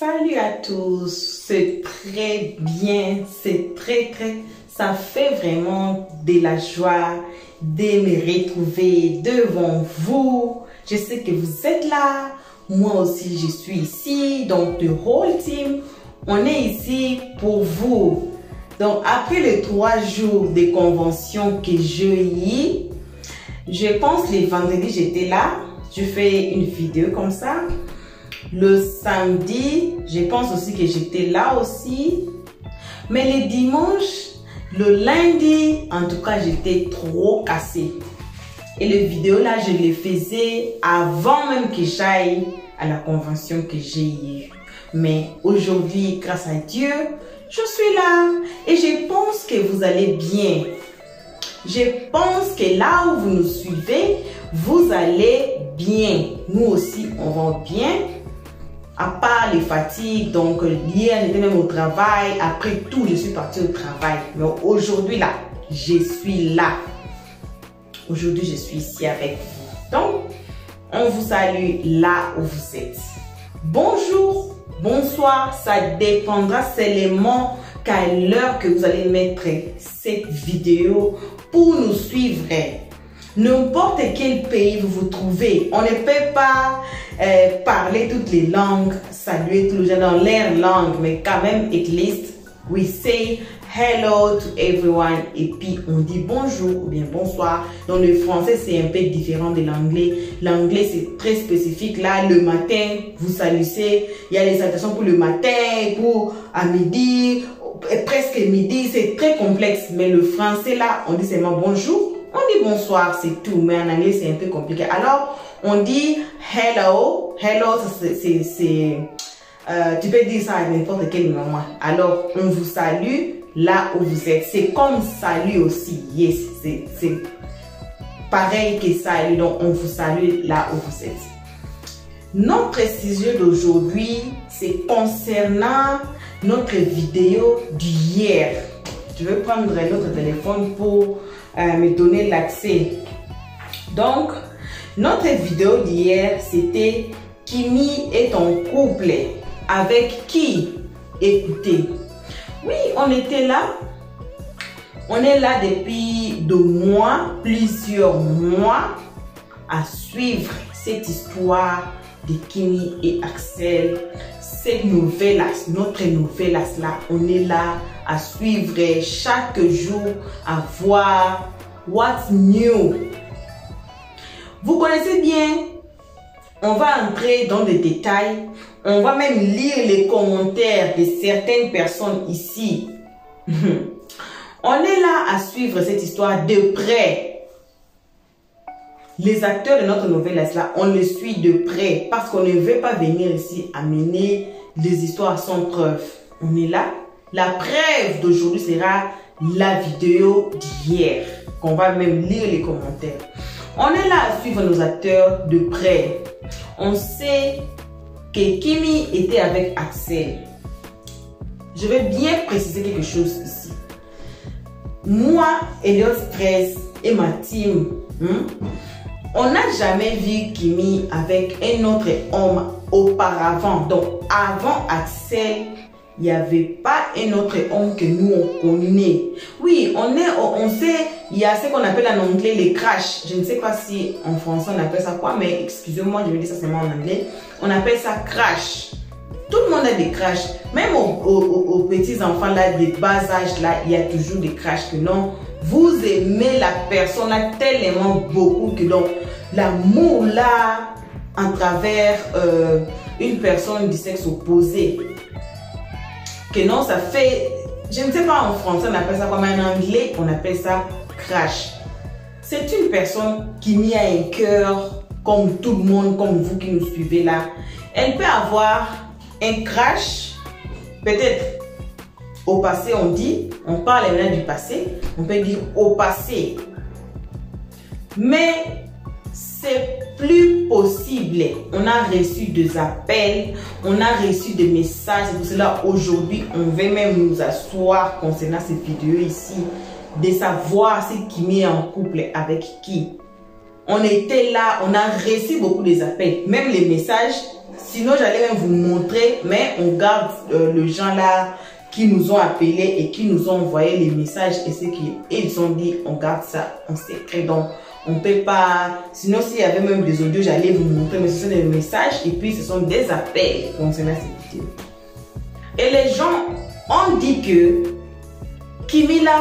Salut à tous, c'est très bien, ça fait vraiment de la joie de me retrouver devant vous. Je sais que vous êtes là, moi aussi je suis ici, donc the whole team, on est ici pour vous. Donc après les 3 jours de convention que j'ai eu, je pense les vendredis j'étais là, je fais une vidéo comme ça. Le samedi, je pense aussi que j'étais là aussi. Mais le dimanche, le lundi, en tout cas, j'étais trop cassée. Et les vidéos là, je les faisais avant même que j'aille à la convention que j'ai eue. Mais aujourd'hui, grâce à Dieu, je suis là. Et je pense que vous allez bien. Je pense que là où vous nous suivez, vous allez bien. Nous aussi, on va bien. À part les fatigues, donc hier j'étais même au travail, après tout je suis partie au travail. Mais aujourd'hui là, je suis là. Aujourd'hui je suis ici avec vous. Donc, on vous salue là où vous êtes. Bonjour, bonsoir, ça dépendra seulement qu'à l'heure que vous allez mettre cette vidéo pour nous suivre. N'importe quel pays vous vous trouvez, on ne peut pas parler toutes les langues, saluer tous les gens dans leur langue, mais quand même, at least, we say hello to everyone et puis on dit bonjour ou bien bonsoir. Donc le français c'est un peu différent de l'anglais. L'anglais c'est très spécifique. Là le matin, vous salutez, il y a les salutations pour le matin, pour à midi, presque midi, c'est très complexe. Mais le français là, on dit seulement bonjour. On dit bonsoir, c'est tout, mais en anglais, c'est un peu compliqué. Alors, on dit hello. Hello, tu peux dire ça à n'importe quel moment. Alors, on vous salue là où vous êtes. C'est comme salut aussi. Yes, c'est pareil que salut. Donc, on vous salue là où vous êtes. Notre sujet d'aujourd'hui, c'est concernant notre vidéo d'hier. Je vais prendre notre téléphone pour me donner l'accès. Donc, notre vidéo d'hier, c'était Kimi est en couple. Avec qui? Écoutez. Oui, on était là. On est là depuis 2 mois, plusieurs mois, à suivre cette histoire de Kimi et Axel. Cette nouvelle, notre nouvelle là, on est là à suivre chaque jour, à voir what's new. Vous connaissez bien, on va entrer dans les détails, on va même lire les commentaires de certaines personnes ici. On est là à suivre cette histoire de près. Les acteurs de notre nouvelle là, on les suit de près parce qu'on ne veut pas venir ici amener des histoires sans preuve. On est là. La preuve d'aujourd'hui sera la vidéo d'hier, qu'on va même lire les commentaires. On est là à suivre nos acteurs de près. On sait que Kimi était avec Axel. Je vais bien préciser quelque chose ici. Moi, Elliot Stress et ma team, on n'a jamais vu Kimi avec un autre homme auparavant. Donc, avant Axel, il n'y avait pas un autre homme que nous on connaît. Oui, on sait, il y a ce qu'on appelle en anglais les crash. Je ne sais pas si en français on appelle ça quoi, mais excusez-moi, je vais dire ça seulement en anglais. On appelle ça crash. Tout le monde a des crashs. Même aux petits enfants là, des bas âges là, il y a toujours des crashs que non. Vous aimez la personne là tellement beaucoup que donc l'amour là, en travers une personne du sexe opposé, que non, ça fait, je ne sais pas en français on appelle ça quoi, mais en anglais on appelle ça crash. C'est une personne qui met un cœur comme tout le monde, comme vous qui nous suivez là. Elle peut avoir un crash, peut-être au passé on dit, on parle maintenant du passé, on peut dire au passé. Mais c'est plus possible. On a reçu des appels, on a reçu des messages. C'est pour cela aujourd'hui, on veut même nous asseoir concernant cette vidéo ici, de savoir si Kimi est en couple avec qui. On était là, on a reçu beaucoup des appels, même les messages Sinon, j'allais même vous montrer, mais on garde le gens là qui nous ont appelés et qui nous ont envoyé les messages et ce qu'ils ont dit, on garde ça en secret. Donc, on ne peut pas... Sinon, s'il y avait même des audios, j'allais vous montrer, mais ce sont des messages et puis ce sont des appels concernant cette vidéo. Et les gens ont dit que Kimi là,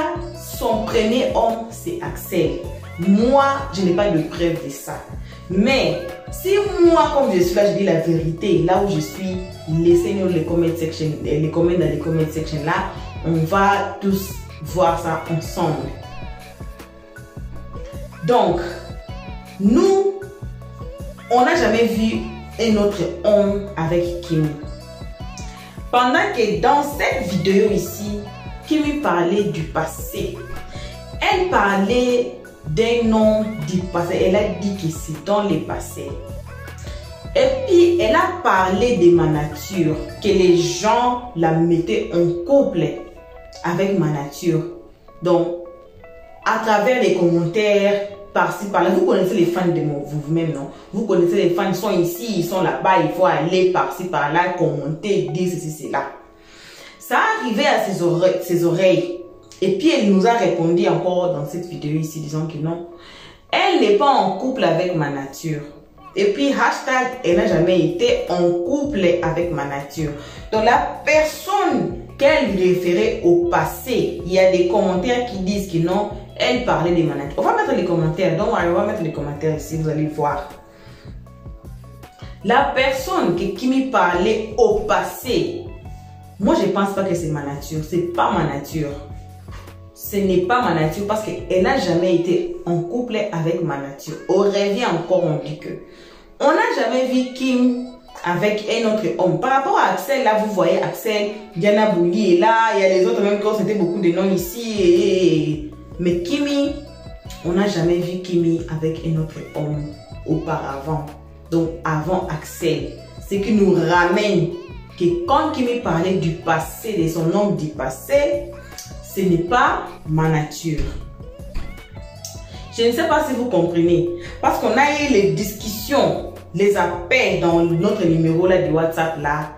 son premier homme, c'est Axel. Moi, je n'ai pas de preuve de ça. Mais si moi, comme je suis là, je dis la vérité, là où je suis, laissez-nous les comment section, les commentaires dans les comment section là, on va tous voir ça ensemble. Donc, nous, on n'a jamais vu un autre homme avec Kimi. Pendant que dans cette vidéo ici, Kimi parlait du passé. Elle parlait d'un nom du passé. Elle a dit que c'est dans le passé. Et puis, elle a parlé de ma nature, que les gens la mettaient en couple avec ma nature. Donc, à travers les commentaires, par-ci, par-là, vous connaissez les fans de vous-même, non? Vous connaissez les fans, ils sont ici, ils sont là-bas, il faut aller par-ci, par-là, commenter, dire ceci, cela. Ça arrivait à ses oreilles. Et puis, elle nous a répondu encore dans cette vidéo ici, disant que non, elle n'est pas en couple avec ma nature. Et puis, hashtag, elle n'a jamais été en couple avec ma nature. Donc, la personne qu'elle référait au passé, il y a des commentaires qui disent que non, elle parlait de ma nature. On va mettre les commentaires. Donc, on va mettre les commentaires ici, vous allez voir. La personne qui me parlait au passé, moi, je ne pense pas que c'est ma nature. Ce n'est pas ma nature. Ce n'est pas ma nature parce qu'elle n'a jamais été en couple avec ma nature. On revient encore, on dit que on n'a jamais vu Kim avec un autre homme. Par rapport à Axel, là, vous voyez Axel, Diana Bouli est là, il y a les autres même quand c'était beaucoup de noms ici. Mais Kimi, on n'a jamais vu Kimi avec un autre homme auparavant. Donc, avant Axel. Ce qui nous ramène que quand Kimi parlait du passé, de son homme du passé, ce n'est pas ma nature. Je ne sais pas si vous comprenez. Parce qu'on a eu les discussions, les appels dans notre numéro là de WhatsApp là,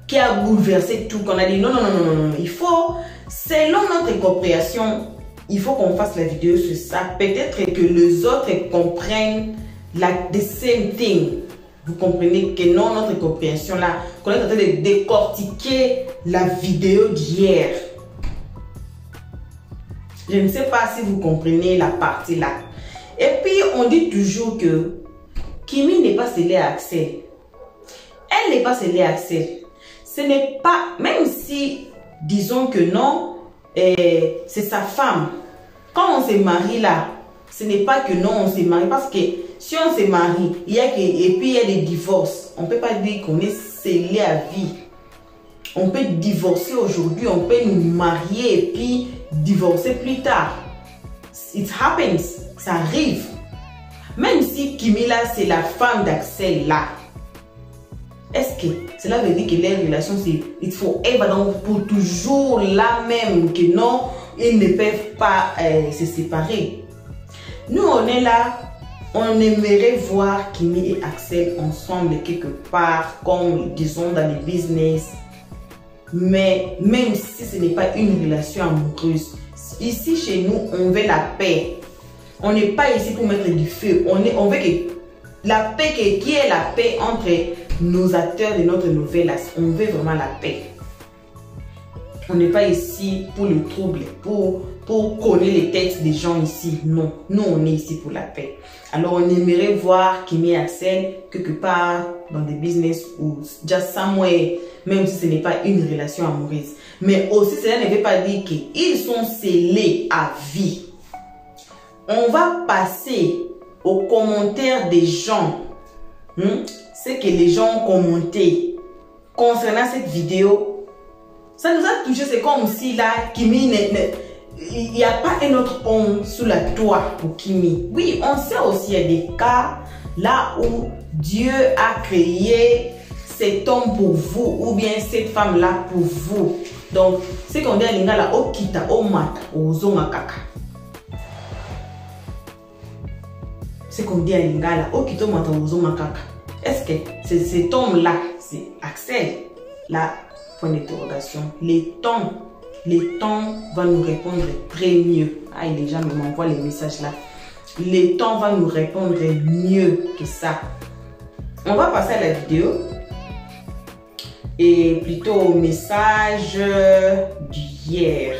qui a bouleversé tout. Qu'on a dit non, non, non, non, non, non. Il faut, selon notre compréhension, il faut qu'on fasse la vidéo sur ça. Peut-être que les autres comprennent the same thing. Vous comprenez que non, notre compréhension là, qu'on est en train de décortiquer la vidéo d'hier. Je ne sais pas si vous comprenez la partie là. Et puis, on dit toujours que Kimi n'est pas scellée à Axel. Elle n'est pas scellée à Axel. Ce n'est pas, même si, disons que non, c'est sa femme. Quand on se marie là, ce n'est pas que non, on se marie. Parce que si on se marie, il y a que, et puis il y a des divorces. On ne peut pas dire qu'on est scellé à vie. On peut divorcer aujourd'hui, on peut nous marier et puis divorcer plus tard. It happens, ça arrive. Même si Kimi là, c'est la femme d'Axel là. Est-ce que cela veut dire que les relations, c'est il faut être pour toujours là même, que non, ils ne peuvent pas se séparer. Nous, on est là, on aimerait voir Kimi et Axel ensemble quelque part, comme disons dans les business. Mais même si ce n'est pas une relation amoureuse, ici chez nous, on veut la paix. On n'est pas ici pour mettre du feu. On veut que la paix, qui est la paix entre nos acteurs de notre nouvelle. On veut vraiment la paix. On n'est pas ici pour le trouble, pour coller les têtes des gens ici. Non, nous on est ici pour la paix. Alors on aimerait voir Kimi et Axel quelque part dans des business ou just somewhere, même si ce n'est pas une relation amoureuse. Mais aussi cela ne veut pas dire qu'ils sont scellés à vie. On va passer aux commentaires des gens. Ce que les gens ont commenté concernant cette vidéo. Ça nous a touché, c'est comme si là, Kimi, il n'y a pas un autre homme sous la toit pour Kimi. Oui, on sait aussi, il y a des cas là où Dieu a créé cet homme pour vous ou bien cette femme là pour vous. Donc, c'est qu'on dit à l'ingala, o kita, o mata, o zonga kaka. C'est qu'on dit à l'ingala, o kita, o mata, o zonga kaka. est-ce que c'est cet homme-là, c'est Axel? Là, point d'interrogation. Les temps va nous répondre très mieux. Ah, les gens m'envoient les messages là. Les temps va nous répondre mieux que ça. On va passer à la vidéo. Et plutôt au message d'hier.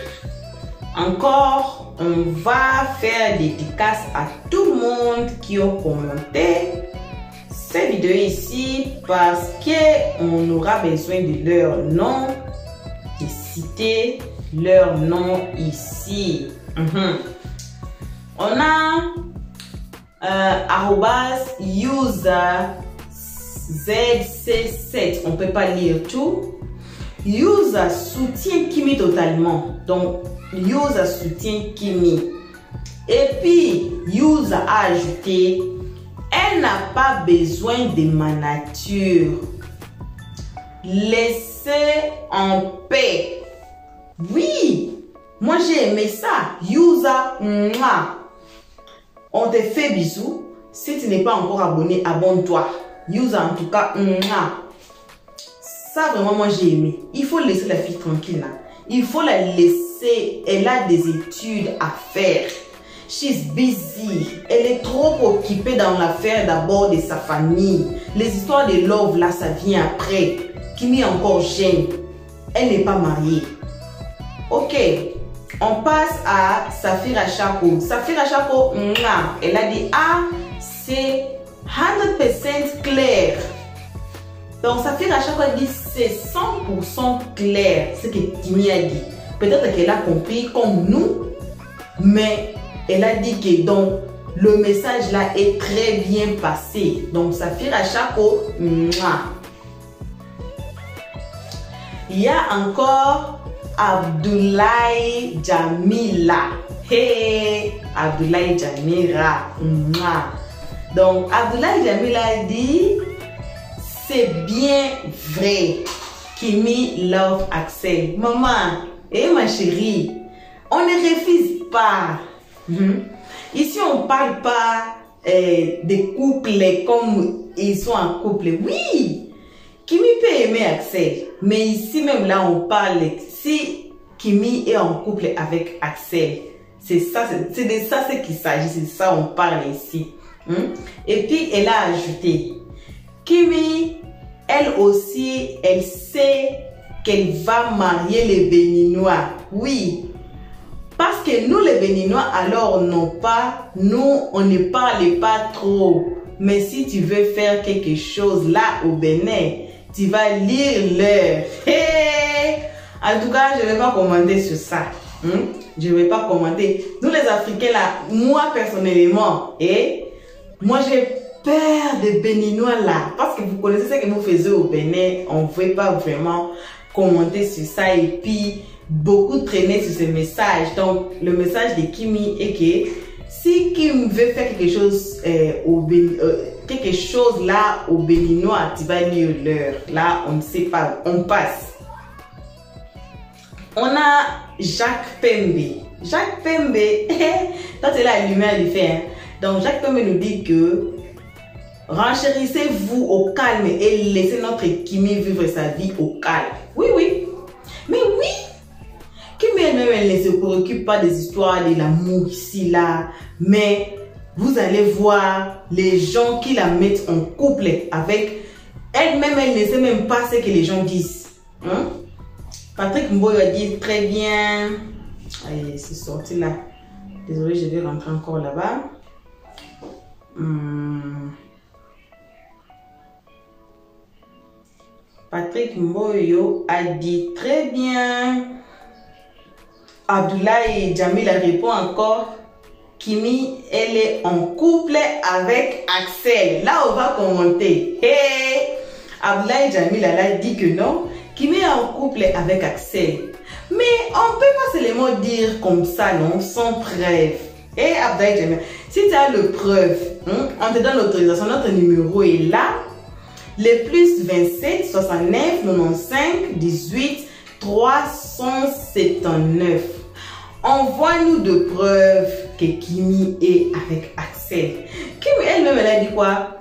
Encore, on va faire dédicace à tout le monde qui a commenté cette vidéo ici parce qu'on aura besoin de leur nom, de citer leur nom ici. On a @user ZC7, on peut pas lire tout. User soutient Kimi totalement, donc User soutient Kimi. Et puis User a ajouté, elle n'a pas besoin de ma nature, laissez en paix. Oui, moi j'ai aimé ça. User, on te fait bisous. Si tu n'es pas encore abonné, abonne-toi. User en tout cas, ça vraiment moi j'ai aimé. Il faut laisser la fille tranquille là. Il faut la laisser, elle a des études à faire. She's busy. Elle est trop occupée dans l'affaire d'abord de sa famille. Les histoires de love là, ça vient après. Kimi est encore jeune. Elle n'est pas mariée. Ok, on passe à Safira Chako. Safira Chako, elle a dit, ah, c'est 100% clair. Donc, Safira Chako a dit, c'est 100% clair ce que Kimi a dit. Peut-être qu'elle a compris comme nous, mais elle a dit que donc, le message là est très bien passé. Donc, Safira Chako, il y a encore Abdoulaye Jamila. Hey, Abdoulaye Jamila. Donc, Abdoulaye Jamila dit, c'est bien vrai. Kimi love Axel. Maman, et ma chérie, on ne refuse pas. Ici, on ne parle pas des couples comme ils sont en couple. Oui, Kimi peut aimer Axel. Mais ici, même là, on parle si Kimi est en couple avec Axel. C'est ça, c'est de ça ce qu'il s'agit. C'est ça on parle ici. Et puis, elle a ajouté, Kimi, elle aussi, elle sait qu'elle va marier les Béninois. Oui. Parce que nous, les Béninois, alors, non pas, nous, on ne parle pas trop. Mais si tu veux faire quelque chose là au Bénin, tu vas lire l'heure. Hey! En tout cas, je ne vais pas commenter sur ça. Je ne vais pas commenter. Nous, les Africains, là, moi, personnellement, moi, j'ai peur des Béninois, là. Parce que vous connaissez ce que vous faisiez au Bénin. On ne veut pas vraiment commenter sur ça. Et puis, beaucoup traîner sur ces messages. Donc, le message de Kimi est que si Kim veut faire quelque chose quelque chose là au Béninois, tu vas lire l'heure. Là, on ne sait pas. On passe. On a Jacques Pembe. Jacques Pembe, quand il a allumé à lui faire. Donc, Jacques Pembe nous dit que renchérissez-vous au calme et laissez notre Kimi vivre sa vie au calme. Oui, oui. Mais oui. Kimi elle-même, elle ne se préoccupe pas des histoires de l'amour ici, là. Mais vous allez voir les gens qui la mettent en couple avec elle-même, elle ne sait même pas ce que les gens disent. Patrick Mboyo a dit très bien. Allez, c'est sorti là. Désolé, je vais rentrer encore là-bas. Patrick Mboyo a dit très bien. Abdoulaye Jamila répond encore. Kimi, elle est en couple avec Axel. Là, on va commenter. Hey! Abdoulaye Jamila a dit que non. Kimi est en couple avec Axel. Mais on ne peut pas seulement dire comme ça, non, sans preuve. Et Abdoulaye Jamila, si tu as le preuve, on te donne l'autorisation, notre numéro est là. Le plus 27 69 95 18 379. Envoie-nous de preuves que Kimi est avec Axel. Kimi elle-même, elle a dit quoi?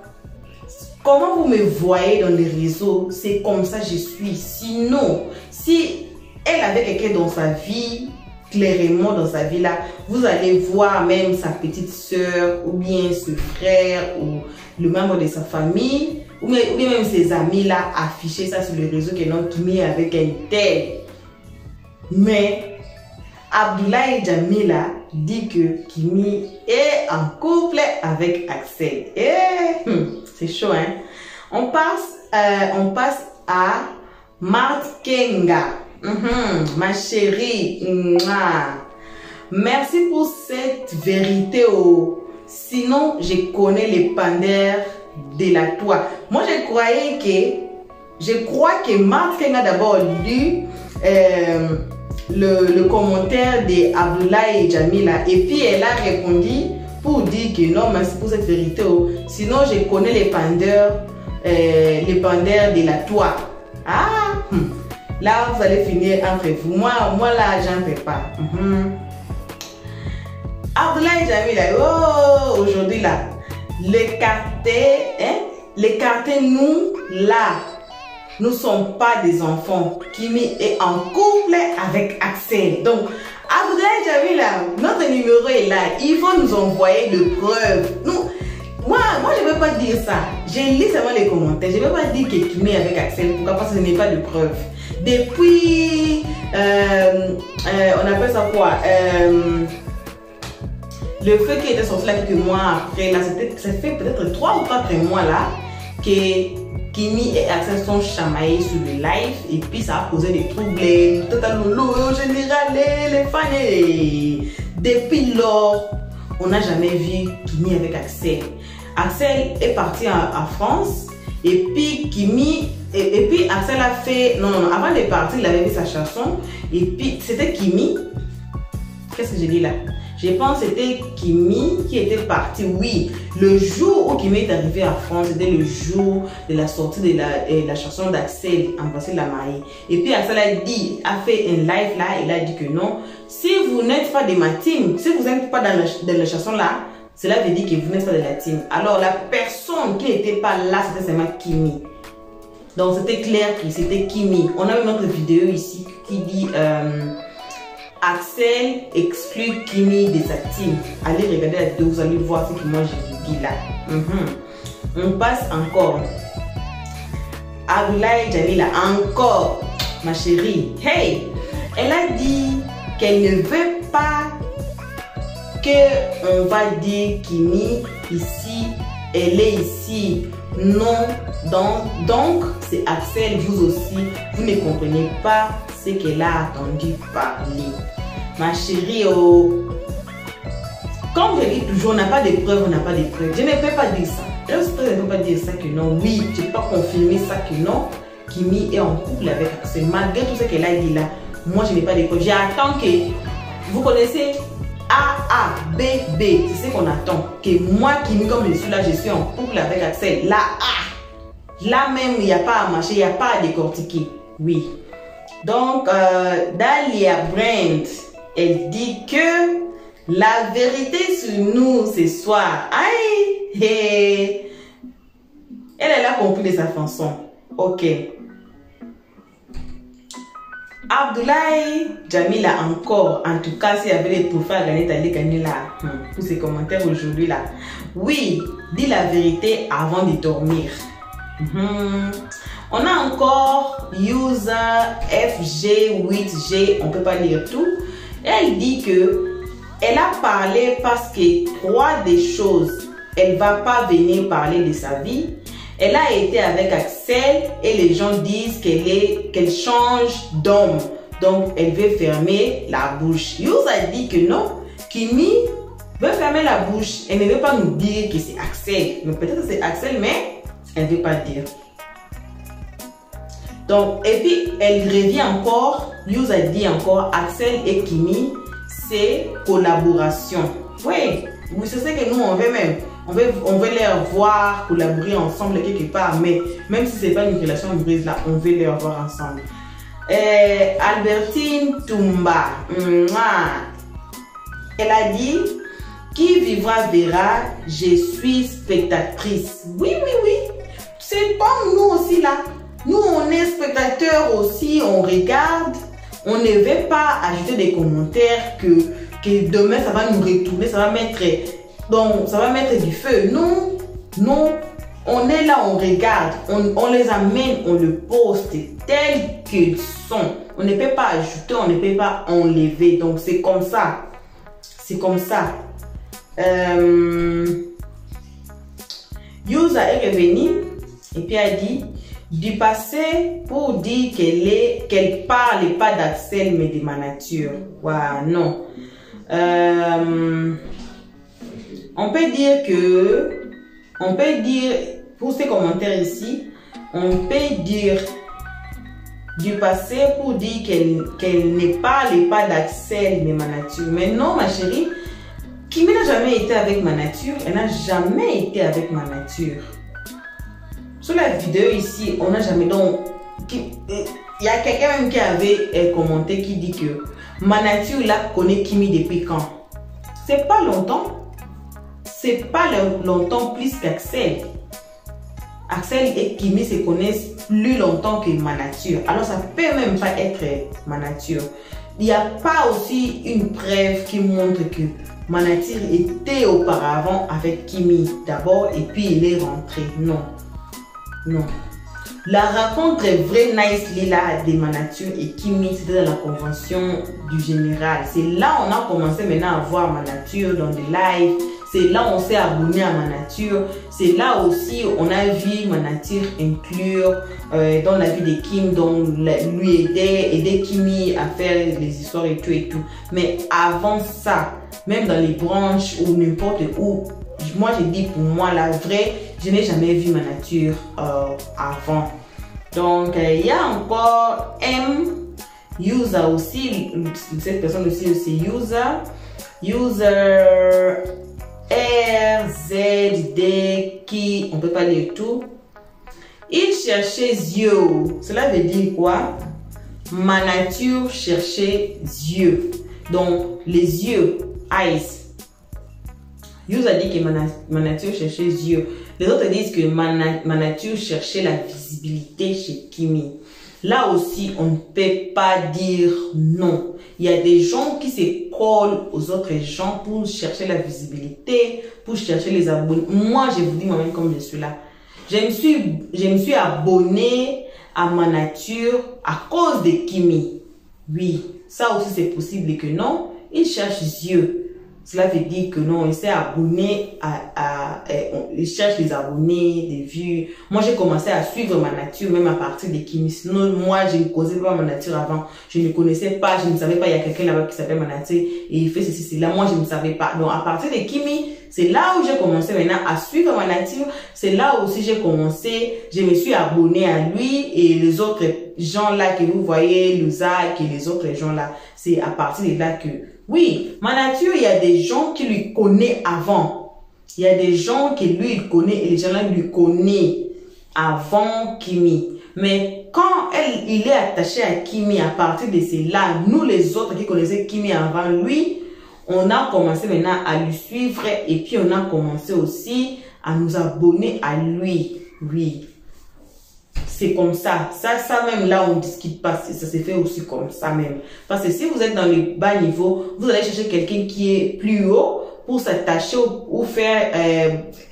comment vous me voyez dans les réseaux, c'est comme ça je suis. Sinon, si elle avait quelqu'un dans sa vie, clairement dans sa vie là, vous allez voir même sa petite soeur ou bien ce frère ou le membre de sa famille ou bien même ses amis là afficher ça sur les réseaux que non Kimi est avec un tel. Mais Abdoulaye Jamila dit que Kimi est en couple avec Axel. C'est chaud, hein? On passe à Marthe Kenga. Ma chérie, merci pour cette vérité. Sinon, je connais les pandeurs de la toi. Moi, je crois que Marthe Kenga a d'abord lu le commentaire de Abdoulaye Jamila et puis elle a répondu pour dire que non, merci pour cette vérité. Sinon, je connais les pandeurs de la toi. Là, vous allez finir entre vous. Moi là, j'en peux pas. Abdoulaye Jamila, aujourd'hui là, l'écarter, nous là, nous ne sommes pas des enfants. Kimi est en couple avec Axel. Donc, Abdoulaye Jamila, notre numéro est là. Il faut nous envoyer de preuves. Moi, je ne veux pas dire ça. J'ai lu seulement les commentaires. Je ne veux pas dire que Kimi est avec Axel. Pourquoi? Parce que ce n'est pas de preuves. Depuis, on appelle ça quoi? Le feu qui était sorti là quelques mois après, là, ça fait peut-être 3 ou 4 mois là, que Kimi et Axel sont chamaillés sur le live et puis ça a causé des troubles. Totalement, général, les fans. Depuis lors, on n'a jamais vu Kimi avec Axel. Axel est parti en France et puis Kimi, et puis Axel a fait, non, avant de partir, il avait fait sa chanson et puis c'était Kimi. Qu'est-ce que j'ai dit là? Je pense que c'était Kimi qui était parti, oui. Le jour où Kimi est arrivé en France, c'était le jour de la sortie de la chanson d'Axel, Embrasser la mariée. Et puis Axel a fait un live là, il a dit que non. Si vous n'êtes pas de ma team, si vous n'êtes pas dans la chanson là, cela veut dire que vous n'êtes pas de la team. Alors la personne qui n'était pas là, c'était seulement Kimi. Donc c'était clair que c'était Kimi. On a une autre vidéo ici qui dit... Axel exclut Kimi de sa team. Allez regarder la vidéo, vous allez voir ce que moi je vous dis là. On passe encore. Abdoulaye Jamila, encore, ma chérie. Hey, elle a dit qu'elle ne veut pas que on va dire Kimi ici, elle est ici. Non, donc c'est Axel, vous aussi, vous ne comprenez pas ce qu'elle a entendu parler. Ma chérie, comme je dis toujours, on n'a pas de preuves, on n'a pas de preuves. Je ne peux pas dire ça. Je ne peux pas dire ça que non. Oui, je ne peux pas confirmer ça que non. Kimi est en couple avec Axel. Malgré tout ce qu'elle a dit là, moi je n'ai pas de preuves. J'attends que, vous connaissez A, B, B. C'est ce qu'on attend. Que moi, Kimi, comme je suis là, je suis en couple avec Axel. Là, A. Là même, il n'y a pas à marcher, il n'y a pas à décortiquer. Oui. Donc, Dalia Brand, elle dit que la vérité sur nous ce soir. Aïe! Hey. Elle a compris de sa chanson. Ok. Abdoulaye Jamila encore. En tout cas, s'il y avait des trophées à gagner, t'allais gagner là. Pour ces commentaires aujourd'hui là. Oui, dis la vérité avant de dormir. On a encore user FG8G, on peut pas lire tout. Elle dit que elle a parlé parce que 3 des choses, elle va pas venir parler de sa vie. Elle a été avec Axel et les gens disent qu'elle change d'homme. Donc elle veut fermer la bouche. Yous a dit que non, Kimi veut fermer la bouche. Elle ne veut pas nous dire que c'est Axel. Mais peut-être que c'est Axel, mais elle ne veut pas dire. Donc, et puis elle revient encore, Yous a dit encore, Axel et Kimi, c'est collaboration. Oui, c'est ce que nous on veut même. On veut les voir collaborer ensemble quelque part, mais même si ce n'est pas une relation brise là, on veut les voir ensemble. Albertine Toumba, elle a dit, qui vivra verra, je suis spectatrice. Oui, oui, oui. C'est comme nous aussi là. Nous, on est spectateurs aussi, on regarde. On ne veut pas ajouter des commentaires que demain ça va nous retourner, ça va mettre du feu. Non, on est là, on regarde, on les amène, on le poste tels qu'ils sont. On ne peut pas ajouter, on ne peut pas enlever. Donc c'est comme ça. C'est comme ça. Yusa est revenue et puis a dit du passé pour dire qu'elle parle pas d'Axel mais de ma nature. Wow, non. On peut dire pour ces commentaires ici, on peut dire du passé pour dire qu'elle ne parle pas d'Axel mais ma nature. Mais non ma chérie, Kimi n'a jamais été avec ma nature, elle n'a jamais été avec ma nature. Sur la vidéo ici, on n'a jamais donc... Il y a quelqu'un même qui avait commenté qui dit que ma nature là connaît Kimi depuis quand? C'est pas longtemps. C'est pas longtemps plus qu'Axel. Axel et Kimi se connaissent plus longtemps que ma nature. Alors ça peut même pas être ma nature. Il n'y a pas aussi une preuve qui montre que ma nature était auparavant avec Kimi d'abord et puis il est rentré. Non. Non. La rencontre vraie nice Lila de ma nature et Kimi, c'était dans la convention du général. C'est là on a commencé maintenant à voir ma nature dans des lives. C'est là on s'est abonné à ma nature. C'est là aussi on a vu ma nature inclure dans la vie de Kim, donc lui aider Kimi à faire les histoires et tout. Mais avant ça, même dans les branches ou n'importe où, moi je dis pour moi la vraie, je n'ai jamais vu ma nature avant. Donc il y a encore M, user aussi, cette personne aussi c'est user RZD qui, on peut pas lire tout. Il cherchait yeux. Cela veut dire quoi? Ma nature cherchait yeux. Donc les yeux, eyes. Yous a dit que ma nature cherchait yeux. Les autres disent que ma nature cherchait la visibilité chez Kimi. Là aussi, on ne peut pas dire non. Il y a des gens qui se collent aux autres gens pour chercher la visibilité, pour chercher les abonnés. Moi, je vous dis moi-même comme je suis là. Je me suis abonné à ma nature à cause de Kimi. Oui, ça aussi c'est possible que non. Il cherche yeux. Cela veut dire que non, il s'est abonné il cherche les abonnés, des vues. Moi, j'ai commencé à suivre ma nature même à partir de Kimi. Sinon, moi, je ne connaissais pas ma nature avant. Je ne connaissais pas, je ne savais pas, il y a quelqu'un là-bas qui s'appelle ma nature et il fait ceci, cela. Moi, je ne savais pas. Donc, à partir de Kimi, c'est là où j'ai commencé maintenant à suivre ma nature. C'est là aussi j'ai commencé, je me suis abonné à lui et les autres gens là que vous voyez, Lusa et les autres gens là. C'est à partir de là que, oui, ma nature, il y a des gens qui lui connaissent avant. Il y a des gens qui lui il connaît et les gens là lui connaissent avant Kimi. Mais quand il est attaché à Kimi, à partir de cela, nous les autres qui connaissaient Kimi avant lui, on a commencé maintenant à lui suivre et puis on a commencé aussi à nous abonner à lui. Oui, c'est comme ça. Ça même là, on ne discute pas. Ça se fait aussi comme ça même. Parce que si vous êtes dans le bas niveau, vous allez chercher quelqu'un qui est plus haut pour s'attacher ou faire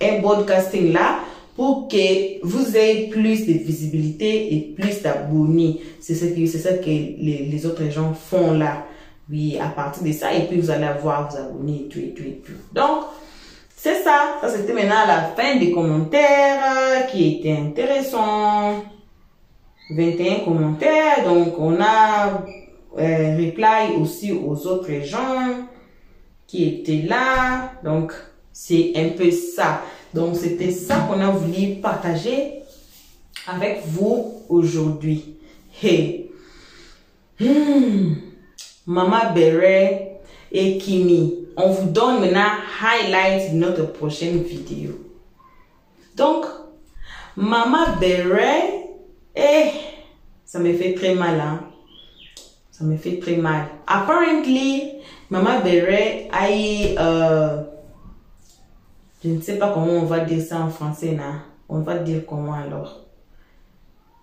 un broadcasting là pour que vous ayez plus de visibilité et plus d'abonnés. C'est ça que les autres gens font là. Oui, à partir de ça, et puis vous allez avoir vos abonnés et tout. Donc, c'est ça. Ça, c'était maintenant la fin des commentaires qui étaient intéressants. 21 commentaires. Donc, on a reply aussi aux autres gens qui étaient là. Donc, c'est un peu ça. Donc, c'était ça qu'on a voulu partager avec vous aujourd'hui. Hey. Mama Beret et Kimi. On vous donne maintenant highlight de notre prochaine vidéo. Donc, Mama Beret, ça me fait très mal, hein. Ça me fait très mal. Apparently, Mama Beret a eu, je ne sais pas comment on va dire ça en français, là. On va dire comment alors.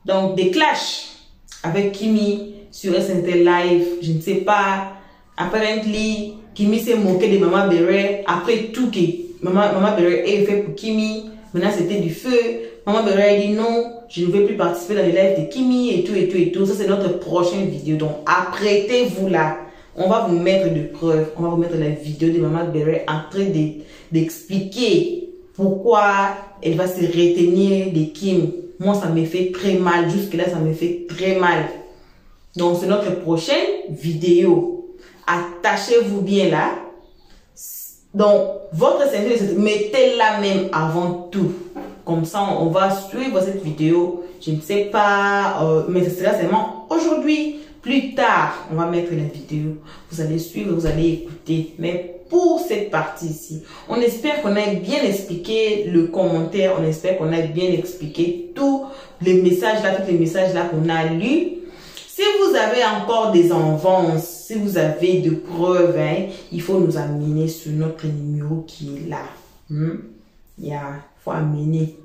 Donc, des clashs avec Kimi sur SNT Live, je ne sais pas. Apparently, Kimi s'est moqué de Maman Beret après tout que Maman Beret a fait pour Kimi. Maintenant, c'était du feu. Maman Beret a dit non, je ne veux plus participer dans les lives de Kimi et tout et tout et tout. Ça, c'est notre prochaine vidéo. Donc, apprêtez-vous là. On va vous mettre de preuves. On va vous mettre la vidéo de Maman Beret en train d'expliquer pourquoi elle va se retenir de Kim. Moi, ça me fait très mal. Jusque-là, ça me fait très mal. Donc, c'est notre prochaine vidéo. Attachez-vous bien là. Donc, votre ceinture, mettez-la même avant tout. Comme ça, on va suivre cette vidéo. Je ne sais pas, mais ce sera seulement aujourd'hui. Plus tard, on va mettre la vidéo. Vous allez suivre, vous allez écouter. Mais pour cette partie ici, on espère qu'on a bien expliqué le commentaire. On espère qu'on a bien expliqué tous les messages là, tous les messages là qu'on a lus. Si vous avez encore des avances, si vous avez de preuves, hein, il faut nous amener sur notre numéro qui est là. Il faut amener.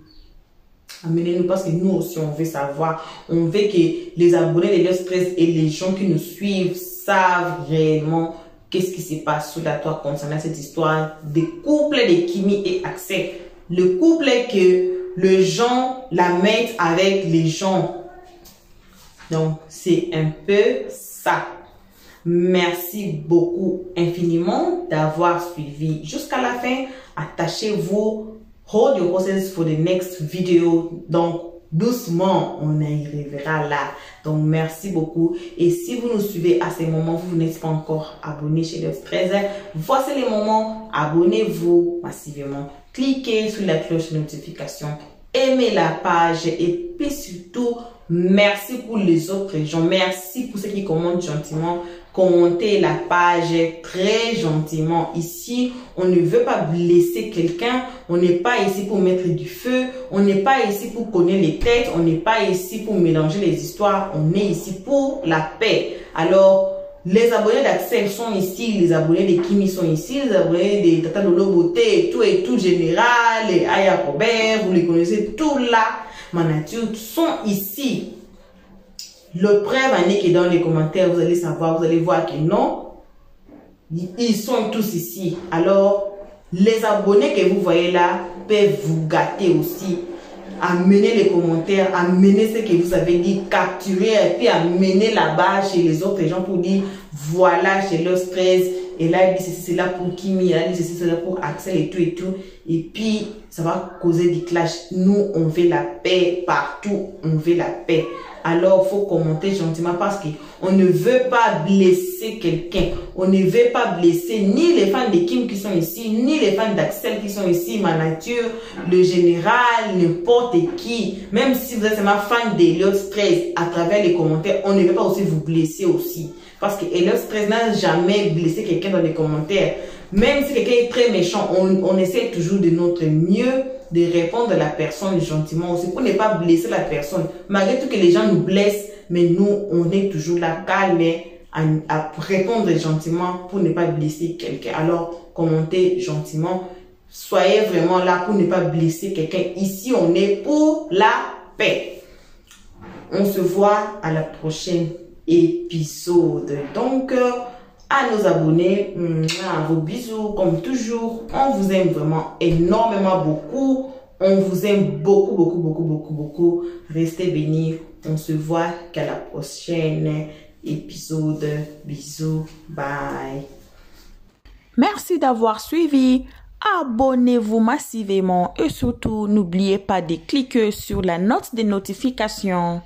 Amenez-nous parce que nous aussi on veut savoir. On veut que les abonnés de Lost 13 et les gens qui nous suivent savent réellement qu'est-ce qui se passe sous la toile concernant cette histoire des couples de Kimi et Axel. Le couple que les gens la mettent avec les gens. Donc, c'est un peu ça. Merci beaucoup infiniment d'avoir suivi jusqu'à la fin. Attachez-vous. Hold your horses for the next video. Donc, doucement, on arrivera là. Donc, merci beaucoup. Et si vous nous suivez à ces moments, vous n'êtes pas encore abonné chez Lost 13, voici les moments. Abonnez-vous massivement. Cliquez sur la cloche de notification. Aimez la page. Et puis surtout, merci pour les autres gens. Merci pour ceux qui commentent gentiment. Commentez la page très gentiment. Ici, on ne veut pas blesser quelqu'un. On n'est pas ici pour mettre du feu. On n'est pas ici pour cogner les têtes. On n'est pas ici pour mélanger les histoires. On est ici pour la paix. Alors, les abonnés d'Axel sont ici. Les abonnés de Kimi sont ici. Les abonnés de Tata Lolo Beauté et tout général. Les Aya Robert, vous les connaissez tous là. Ma nature sont ici. Le preuve en est que dans les commentaires, vous allez savoir, vous allez voir que non, ils sont tous ici. Alors, les abonnés que vous voyez là peuvent vous gâter aussi. Amenez les commentaires, amenez ce que vous avez dit, capturer et puis amenez là-bas chez les autres gens pour dire, voilà, chez Lost 13. Et là, il dit ceci, c'est là pour Kimi, il dit ceci, c'est là pour Axel et tout et tout. Et puis, ça va causer des clashs. Nous, on veut la paix partout. On veut la paix. Alors, il faut commenter gentiment parce qu'on ne veut pas blesser quelqu'un. On ne veut pas blesser ni les fans de Kim qui sont ici, ni les fans d'Axel qui sont ici, ma nature, le général, n'importe qui. Même si vous êtes seulement fan d'Eliot 13 à travers les commentaires, on ne veut pas aussi vous blesser aussi. Parce que Eliot 13 n'a jamais blessé quelqu'un dans les commentaires. Même si quelqu'un est très méchant, on essaie toujours de notre mieux de répondre à la personne gentiment aussi pour ne pas blesser la personne. Malgré tout que les gens nous blessent, mais nous, on est toujours là, calme, à répondre gentiment pour ne pas blesser quelqu'un. Alors, commentez gentiment. Soyez vraiment là pour ne pas blesser quelqu'un. Ici, on est pour la paix. On se voit à la prochaine épisode. Donc, à nos abonnés, vos bisous comme toujours. On vous aime vraiment énormément beaucoup. On vous aime beaucoup, beaucoup, beaucoup, beaucoup, beaucoup. Restez bénis. On se voit qu'à la prochaine épisode. Bisous. Bye. Merci d'avoir suivi. Abonnez-vous massivement et surtout n'oubliez pas de cliquer sur la note de notification.